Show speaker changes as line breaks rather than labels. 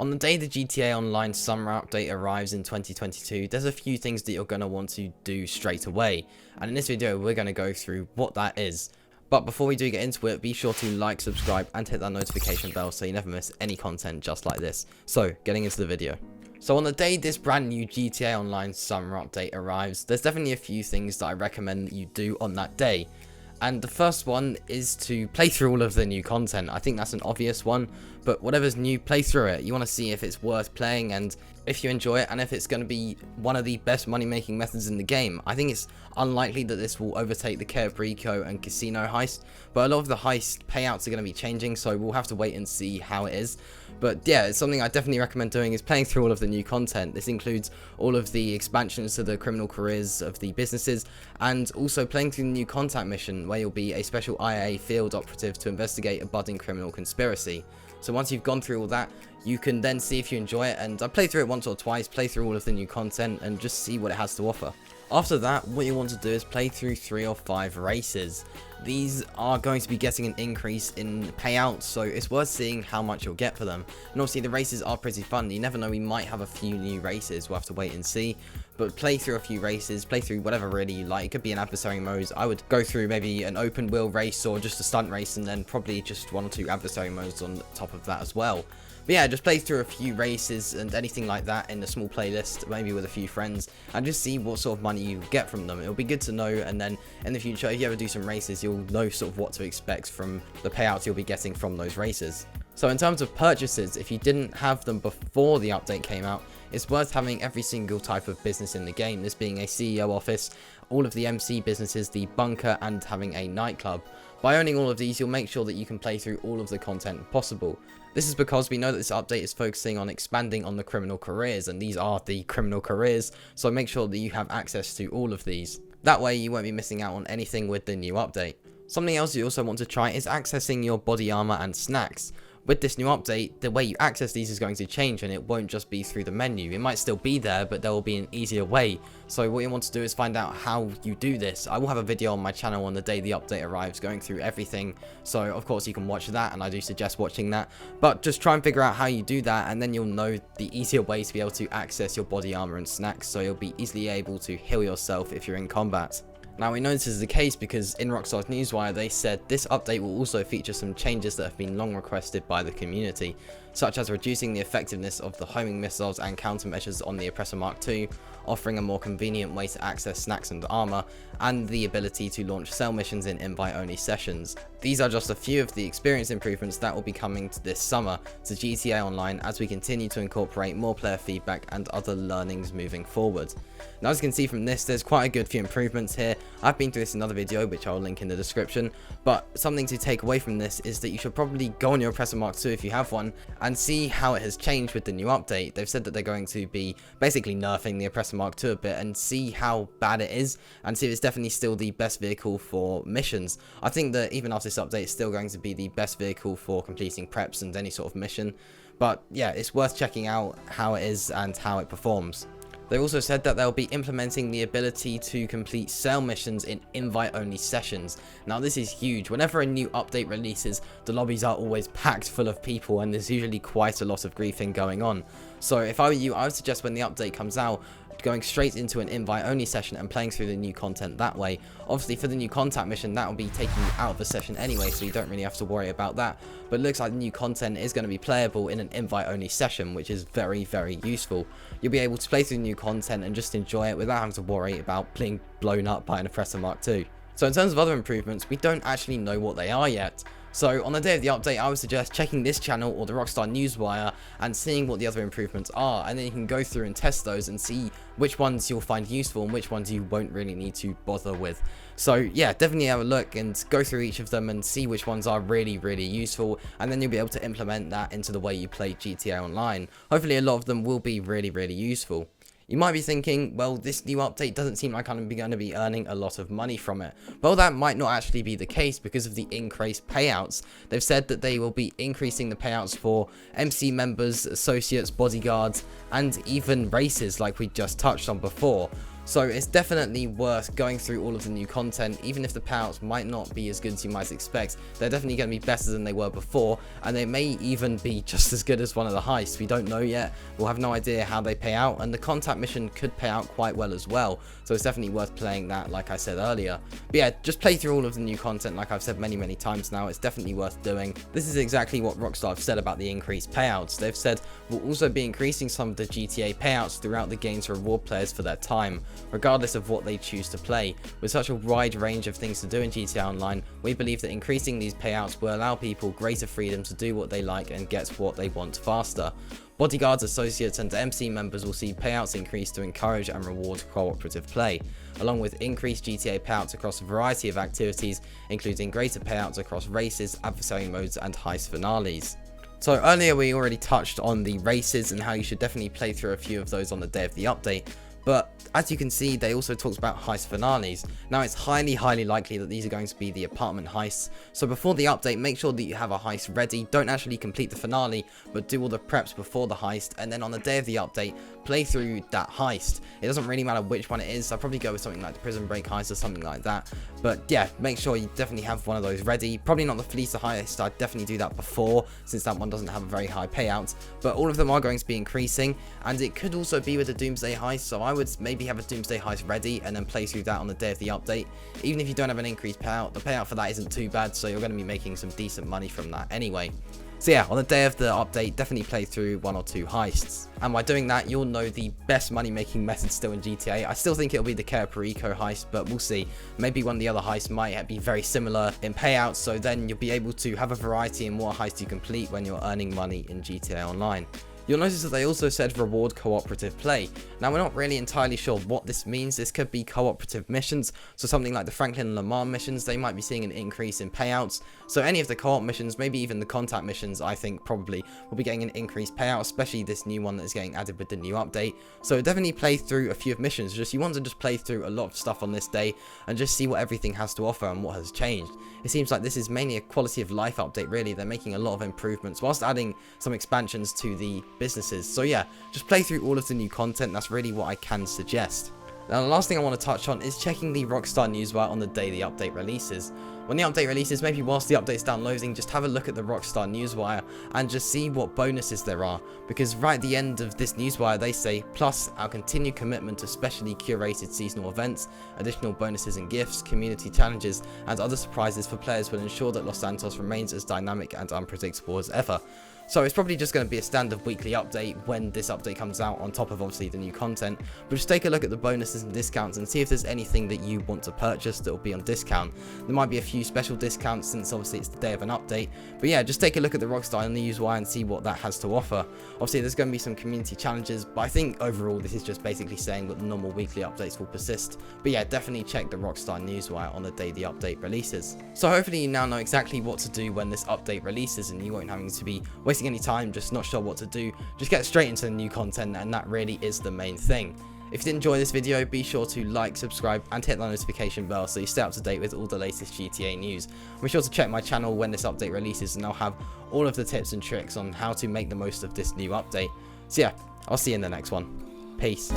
On the day the GTA Online summer update arrives in 2022, there's a few things that you're going to want to do straight away, and in this video we're going to go through what that is. But before we do get into it, be sure to like, subscribe and hit that notification bell so you never miss any content just like this. So, getting into the video. So on the day this brand new GTA Online summer update arrives, there's definitely a few things that I recommend that you do on that day. And the first one is to play through all of the new content. I think that's an obvious one, but whatever's new, play through it. You want to see if it's worth playing and if you enjoy it and if it's going to be one of the best money making methods in the game. I think it's unlikely that this will overtake the Care Brico and Casino heist, but a lot of the heist payouts are going to be changing, so we'll have to wait and see how it is. But yeah, it's something I definitely recommend doing, is playing through all of the new content. This includes all of the expansions to the criminal careers of the businesses, and also playing through the new contact mission where you'll be a special IA field operative to investigate a budding criminal conspiracy. So once you've gone through all that, you can then see if you enjoy it, and I played through it once or twice, play through all of the new content and just see what it has to offer. After that, what you want to do is play through 3 or 5 races. These are going to be getting an increase in payouts, so it's worth seeing how much you'll get for them. And obviously the races are pretty fun. You never know, we might have a few new races, we'll have to wait and see. But play through a few races, play through whatever really you like. It could be an adversary modes. I would go through maybe an open wheel race or just a stunt race, and then probably just 1 or 2 adversary modes on top of that as well. But yeah, just play through a few races and anything like that in a small playlist, maybe with a few friends, and just see what sort of money you get from them. It'll be good to know, and then in the future, if you ever do some races, you'll know sort of what to expect from the payouts you'll be getting from those races. So in terms of purchases, if you didn't have them before the update came out, it's worth having every single type of business in the game, this being a CEO office, all of the MC businesses, the bunker, and having a nightclub. By owning all of these, you'll make sure that you can play through all of the content possible. This is because we know that this update is focusing on expanding on the criminal careers, and these are the criminal careers, so make sure that you have access to all of these. That way you won't be missing out on anything with the new update. Something else you also want to try is accessing your body armor and snacks. With this new update, the way you access these is going to change, and it won't just be through the menu. It might still be there, but there will be an easier way. So what you want to do is find out how you do this. I will have a video on my channel on the day the update arrives going through everything. So of course you can watch that, and I do suggest watching that. But just try and figure out how you do that, and then you'll know the easier way to be able to access your body armor and snacks, so you'll be easily able to heal yourself if you're in combat. Now we know this is the case because in Rockstar's Newswire they said this update will also feature some changes that have been long requested by the community, such as reducing the effectiveness of the homing missiles and countermeasures on the Oppressor Mark II, offering a more convenient way to access snacks and armor, and the ability to launch cell missions in invite-only sessions. These are just a few of the experience improvements that will be coming this summer to GTA Online as we continue to incorporate more player feedback and other learnings moving forward. Now as you can see from this, there's quite a good few improvements here. I've been through this in another video which I'll link in the description, but something to take away from this is that you should probably go on your Oppressor Mark II if you have one and see how it has changed with the new update. They've said that they're going to be basically nerfing the Oppressor Mark II a bit and see how bad it is and see if it's definitely still the best vehicle for missions. I think that even after this update, it's still going to be the best vehicle for completing preps and any sort of mission. But yeah, it's worth checking out how it is and how it performs. They also said that they'll be implementing the ability to complete cell missions in invite-only sessions. Now this is huge. Whenever a new update releases, the lobbies are always packed full of people and there's usually quite a lot of griefing going on. So if I were you, I would suggest when the update comes out, going straight into an invite-only session and playing through the new content that way. Obviously for the new contact mission, that will be taking you out of the session anyway, so you don't really have to worry about that. But it looks like the new content is going to be playable in an invite-only session, which is very, very useful. You'll be able to play through the new content and just enjoy it without having to worry about being blown up by an Oppressor Mark II. So in terms of other improvements, we don't actually know what they are yet. So on the day of the update, I would suggest checking this channel or the Rockstar Newswire and seeing what the other improvements are, and then you can go through and test those and see which ones you'll find useful and which ones you won't really need to bother with. So yeah, definitely have a look and go through each of them and see which ones are really, really useful, and then you'll be able to implement that into the way you play GTA Online. Hopefully a lot of them will be really, really useful. You might be thinking, well, this new update doesn't seem like I'm going to be earning a lot of money from it. Well, that might not actually be the case because of the increased payouts. They've said that they will be increasing the payouts for MC members, associates, bodyguards, and even races like we just touched on before. So it's definitely worth going through all of the new content. Even if the payouts might not be as good as you might expect, they're definitely going to be better than they were before, and they may even be just as good as one of the heists. We don't know yet. We'll have no idea how they pay out, and the contact mission could pay out quite well as well, so it's definitely worth playing that, like I said earlier. But yeah, just play through all of the new content. Like I've said many times now, it's definitely worth doing. This is exactly what Rockstar have said about the increased payouts. They've said we'll also be increasing some of the GTA payouts throughout the game to reward players for their time, regardless of what they choose to play. With such a wide range of things to do in GTA Online, we believe that increasing these payouts will allow people greater freedom to do what they like and get what they want faster. Bodyguards, associates and MC members will see payouts increase to encourage and reward cooperative play, along with increased GTA payouts across a variety of activities, including greater payouts across races, adversary modes and heist finales. So earlier we already touched on the races and how you should definitely play through a few of those on the day of the update, but as you can see, they also talked about heist finales. Now it's highly likely that these are going to be the apartment heists, so before the update make sure that you have a heist ready. Don't actually complete the finale, but do all the preps before the heist, and then on the day of the update play through that heist. It doesn't really matter which one it is. I'll probably go with something like the prison break heist or something like that, but yeah, make sure you definitely have one of those ready. Probably not the Fleeca heist, I'd definitely do that before, since that one doesn't have a very high payout, but all of them are going to be increasing, and it could also be with the Doomsday heist, so I would maybe have a Doomsday heist ready and then play through that on the day of the update. Even if you don't have an increased payout, the payout for that isn't too bad, so you're going to be making some decent money from that anyway. So yeah, on the day of the update, definitely play through 1 or 2 heists. And by doing that, you'll know the best money making method still in GTA. I still think it'll be the Cayo Perico heist, but we'll see. Maybe one of the other heists might be very similar in payouts, so then you'll be able to have a variety in what heists you complete when you're earning money in GTA Online. You'll notice that they also said reward cooperative play. Now we're not really entirely sure what this means. This could be cooperative missions, so something like the Franklin and Lamar missions, they might be seeing an increase in payouts. So any of the co-op missions, maybe even the contact missions, I think probably will be getting an increased payout, especially this new one that is getting added with the new update. So definitely play through a few of missions. You want to just play through a lot of stuff on this day and just see what everything has to offer and what has changed. It seems like this is mainly a quality of life update really. They're making a lot of improvements whilst adding some expansions to the businesses. So yeah, just play through all of the new content. That's really what I can suggest. Now the last thing I want to touch on is checking the Rockstar Newswire on the day the update releases. When the update releases, maybe whilst the update's downloading, just have a look at the Rockstar Newswire and just see what bonuses there are, because right at the end of this newswire they say, plus our continued commitment to specially curated seasonal events, additional bonuses and gifts, community challenges and other surprises for players will ensure that Los Santos remains as dynamic and unpredictable as ever. So it's probably just going to be a standard weekly update when this update comes out, on top of obviously the new content. But just take a look at the bonuses and discounts and see if there's anything that you want to purchase that will be on discount. There might be a few special discounts since obviously it's the day of an update. But yeah, just take a look at the Rockstar Newswire and see what that has to offer. Obviously there's going to be some community challenges, but I think overall this is just basically saying that the normal weekly updates will persist. But yeah, definitely check the Rockstar Newswire on the day the update releases. So hopefully you now know exactly what to do when this update releases and you won't having to be wasting any time just not sure what to do. Just get straight into the new content, and that really is the main thing. If you did enjoy this video, be sure to like, subscribe and hit the notification bell so you stay up to date with all the latest GTA news. Be sure to check my channel when this update releases and I'll have all of the tips and tricks on how to make the most of this new update. So yeah, I'll see you in the next one. Peace.